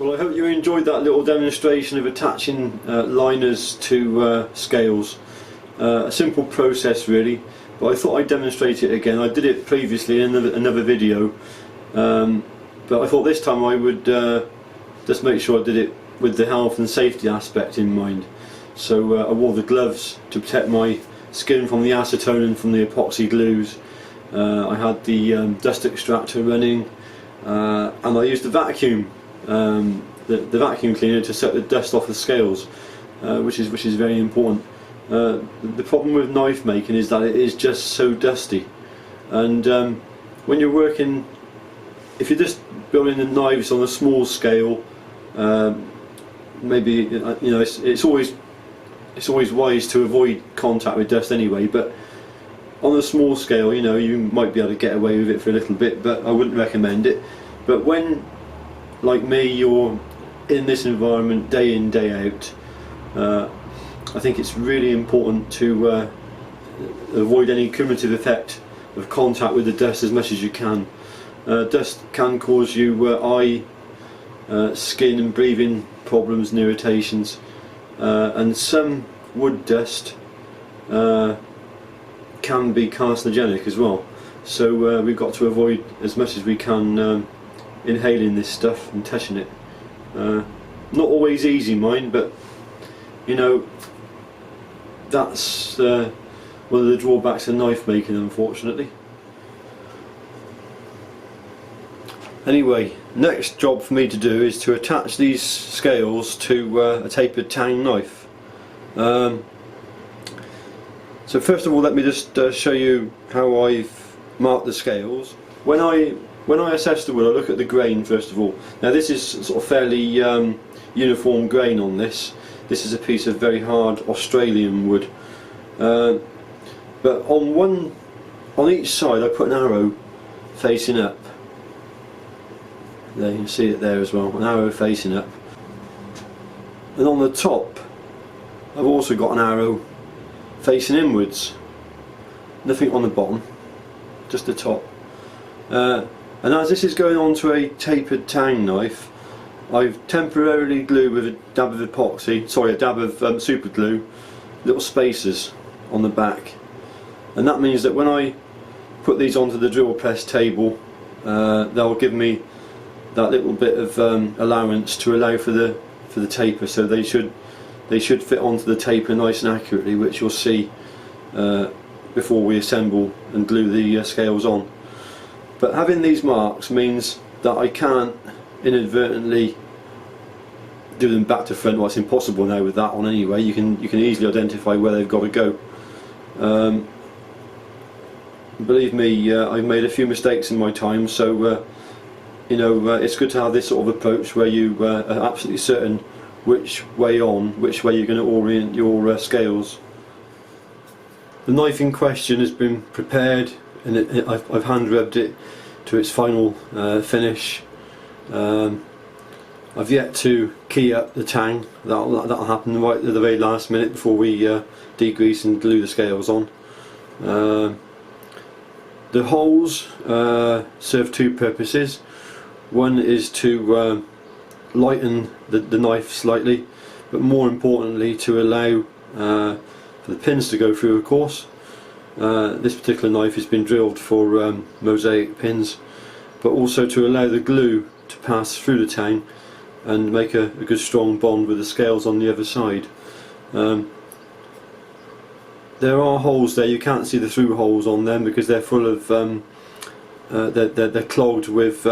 Well, I hope you enjoyed that little demonstration of attaching liners to scales. A simple process really, but I thought I'd demonstrate it again. I did it previously in another video, but I thought this time I would just make sure I did it with the health and safety aspect in mind. So I wore the gloves to protect my skin from the acetone and from the epoxy glues. I had the dust extractor running, and I used the vacuum, the vacuum cleaner to set the dust off the scales, which is very important. The problem with knife making is that it is just so dusty, and when you're working, if you're just building the knives on a small scale, maybe you know it's always wise to avoid contact with dust anyway, but on a small scale, you know, you might be able to get away with it for a little bit, but I wouldn't recommend it. But when, like me, you're in this environment day in, day out, I think it's really important to avoid any cumulative effect of contact with the dust as much as you can. Dust can cause you eye, skin and breathing problems and irritations, and some wood dust can be carcinogenic as well, so we've got to avoid as much as we can inhaling this stuff and touching it. Not always easy, mind, but you know, that's one of the drawbacks of knife making, unfortunately. Anyway, next job for me to do is to attach these scales to a tapered tang knife. So first of all, let me just show you how I've marked the scales. When I assess the wood, I look at the grain first of all. Now this is sort of fairly uniform grain on this. This is a piece of very hard Australian wood. But on each side I put an arrow facing up. There, you can see it there as well, an arrow facing up. And on the top I've also got an arrow facing inwards. Nothing on the bottom, just the top. And as this is going onto a tapered tang knife, I've temporarily glued with a dab of epoxy, sorry, a dab of super glue, little spacers on the back, and that means that when I put these onto the drill press table, they'll give me that little bit of allowance to allow for the taper, so they should fit onto the taper nice and accurately, which you'll see before we assemble and glue the scales on. But having these marks means that I can't inadvertently do them back to front. Well, it's impossible now with that on anyway. You can easily identify where they've got to go. Believe me, I've made a few mistakes in my time, so you know, it's good to have this sort of approach where you are absolutely certain which way you're going to orient your scales. The knife in question has been prepared, and I've hand rubbed it to its final finish. I've yet to key up the tang. That'll happen right at the very last minute before we degrease and glue the scales on. The holes serve two purposes. One is to lighten the knife slightly, but more importantly to allow for the pins to go through, of course. This particular knife has been drilled for mosaic pins, but also to allow the glue to pass through the tang and make a good strong bond with the scales on the other side. There are holes there. You can't see the through holes on them because they're full of they're clogged with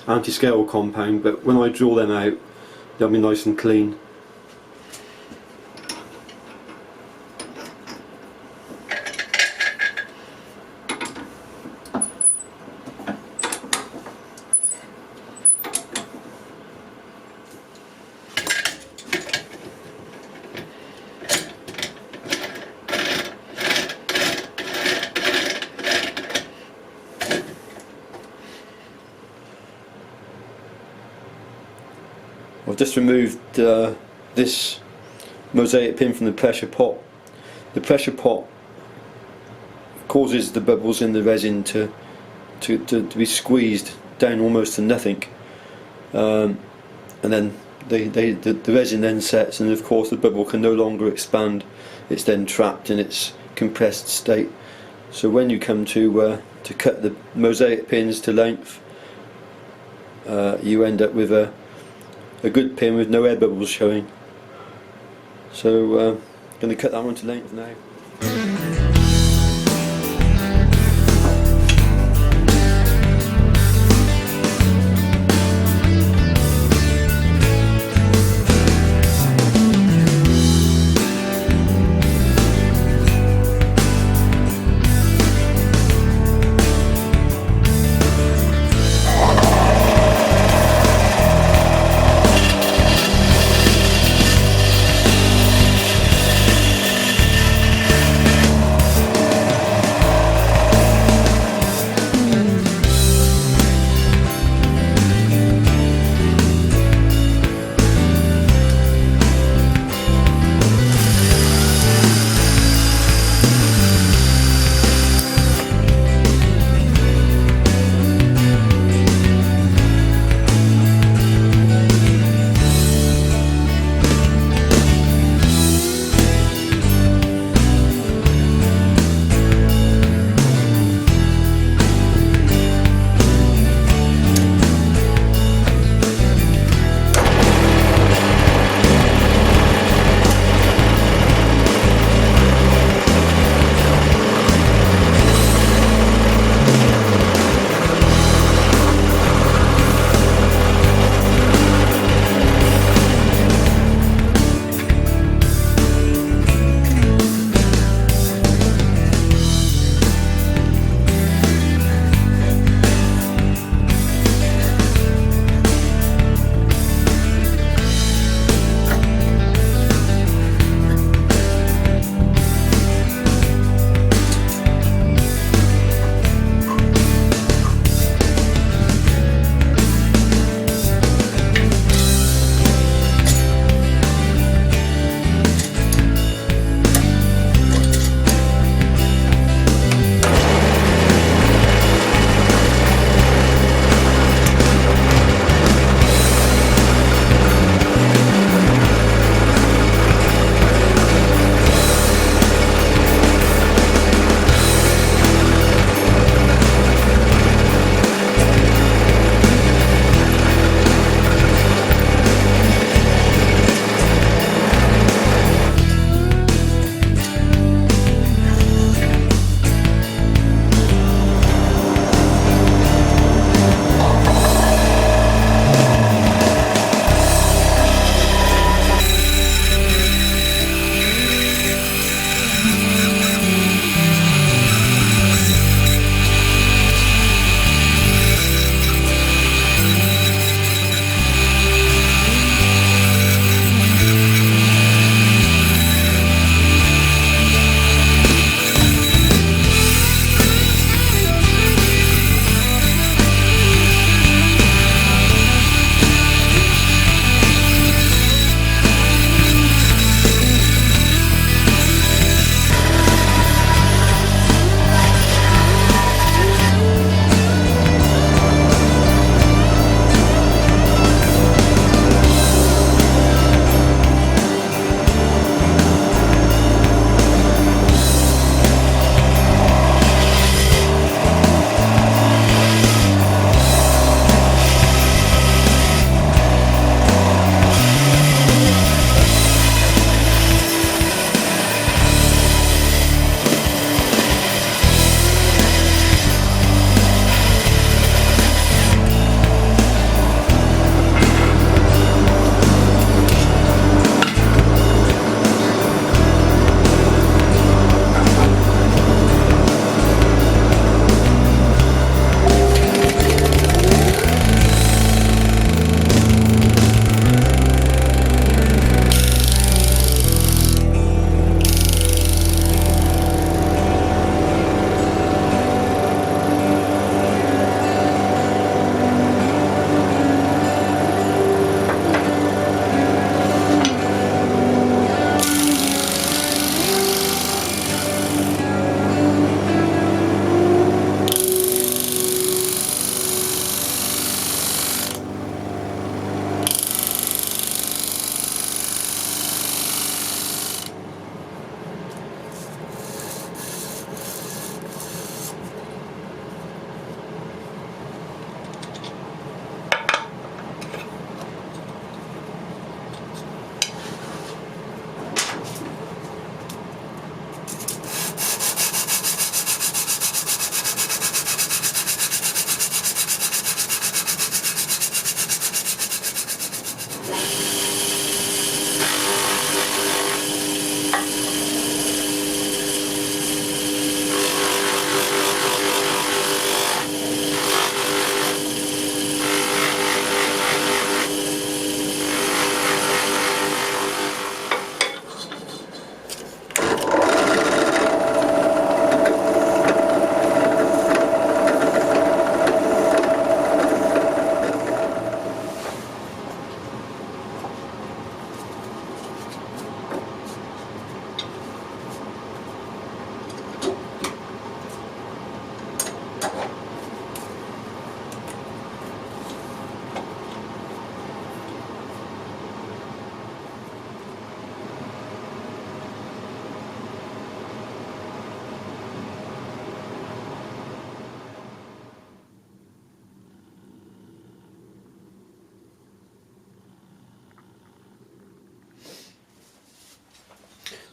anti-scale compound, but when I draw them out they'll be nice and clean. I've just removed this mosaic pin from the pressure pot. The pressure pot causes the bubbles in the resin to be squeezed down almost to nothing. and then the resin then sets, and of course the bubble can no longer expand. It's then trapped in its compressed state. So when you come to cut the mosaic pins to length, you end up with a good pin with no air bubbles showing. So I'm going to cut that one to length now.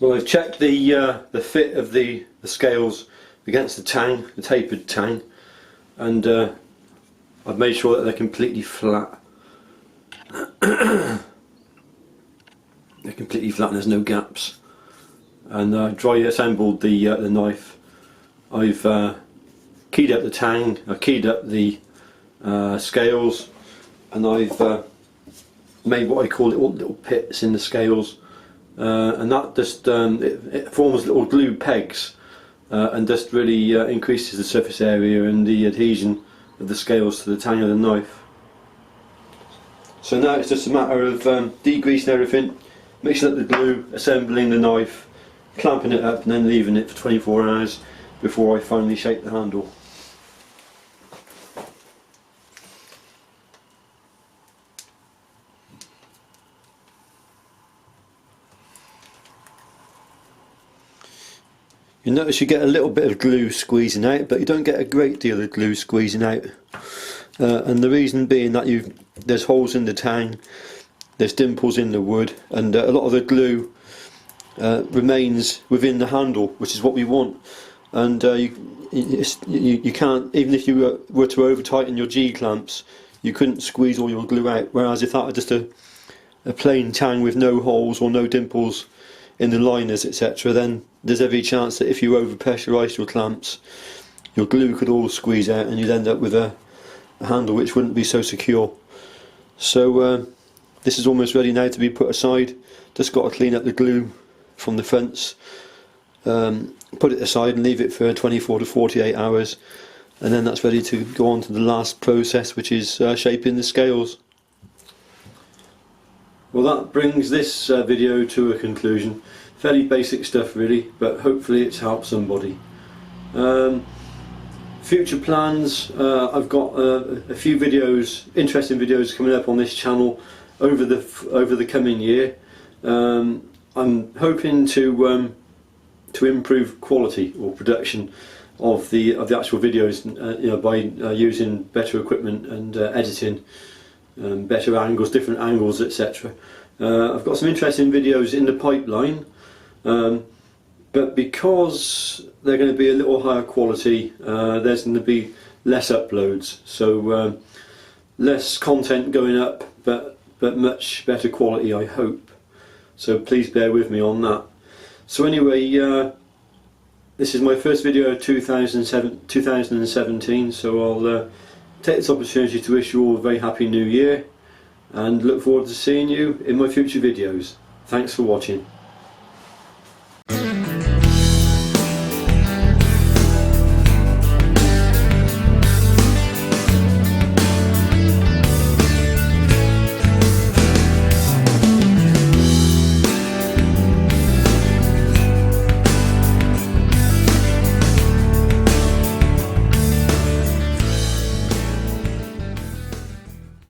Well, I've checked the fit of the scales against the tang, the tapered tang, and I've made sure that they're completely flat. They're completely flat and there's no gaps. And I dry assembled the knife. I've keyed up the tang, I've keyed up the scales, and I've made what I call little pits in the scales, and that just it forms little glue pegs, and just really increases the surface area and the adhesion of the scales to the tang of the knife. So now it's just a matter of degreasing everything, mixing up the glue, assembling the knife, clamping it up, and then leaving it for 24 hours before I finally shape the handle. You notice you get a little bit of glue squeezing out, but you don't get a great deal of glue squeezing out. And the reason being that there's holes in the tang, there's dimples in the wood, and a lot of the glue remains within the handle, which is what we want. And you can't, even if you were to over tighten your G clamps, you couldn't squeeze all your glue out. Whereas if that were just a plain tang with no holes or no dimples in the liners, etc., then there's every chance that if you over pressurised your clamps, your glue could all squeeze out and you'd end up with a handle which wouldn't be so secure. So this is almost ready now to be put aside. Just got to clean up the glue from the fronts, put it aside and leave it for 24 to 48 hours, and then that's ready to go on to the last process, which is shaping the scales. Well, that brings this video to a conclusion. Fairly basic stuff really, but hopefully it's helped somebody. Future plans, I've got a few videos, interesting videos coming up on this channel over the coming year. I'm hoping to improve quality or production of the actual videos, by using better equipment and editing, better angles, different angles, etc. I've got some interesting videos in the pipeline, but because they're going to be a little higher quality, there's going to be less uploads, so less content going up, but much better quality, I hope. So please bear with me on that. So anyway, this is my first video of 2017, so I'll take this opportunity to wish you all a very happy new year, and look forward to seeing you in my future videos. Thanks for watching.